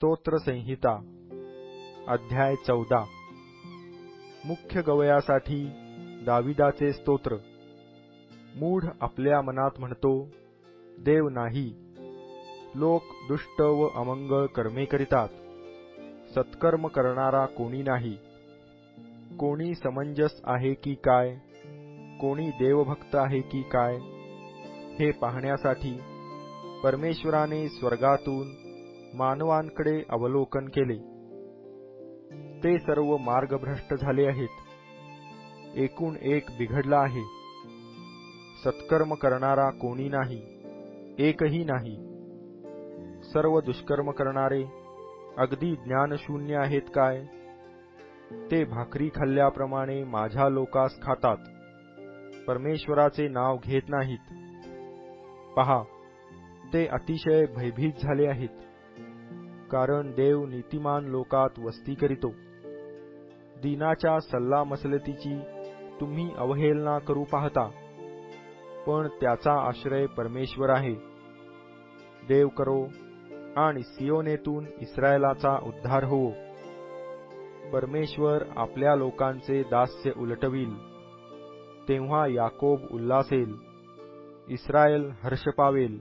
स्तोत्र संहिता अध्याय 14 मुख्य गवयासाठी दाविदाचे स्तोत्र। मूढ आपल्या मनात म्हणतो, देव नाही। लोक दुष्ट व अमंगळ कर्मे करीतात, सत्कर्म करणारा कोणी नाही। कोणी समंजस आहे की काय, कोणी देवभक्त आहे की काय, हे पाहण्यासाठी परमेश्वराने स्वर्गातून मानवांकडे अवलोकन केले। ते सर्व मार्गभ्रष्ट झाले आहेत, एकूण एक बिघडला आहे। सत्कर्म करणारा कोणी नाही, एकही नाही। सर्व दुष्कर्म करणारे अगदी ज्ञानशून्य आहेत काय? ते भाकरी खाल्ल्याप्रमाणे माझ्या लोकास खातात, परमेश्वराचे नाव घेत नाहीत। पहा, ते अतिशय भयभीत झाले आहेत, कारण देव नीतिमान लोकात वस्ती करीतो। दीनाच्या सल्लामसलतीची तुम्ही अवहेलना करू पाहता, पण त्याचा आश्रय परमेश्वर आहे। देव करो आणि सियोनेतून इस्रायलाचा उद्धार होवो। परमेश्वर आपल्या लोकांचे दास्य उलटविल, तेव्हा याकोब उल्हासेल, इस्रायल हर्ष पावेल।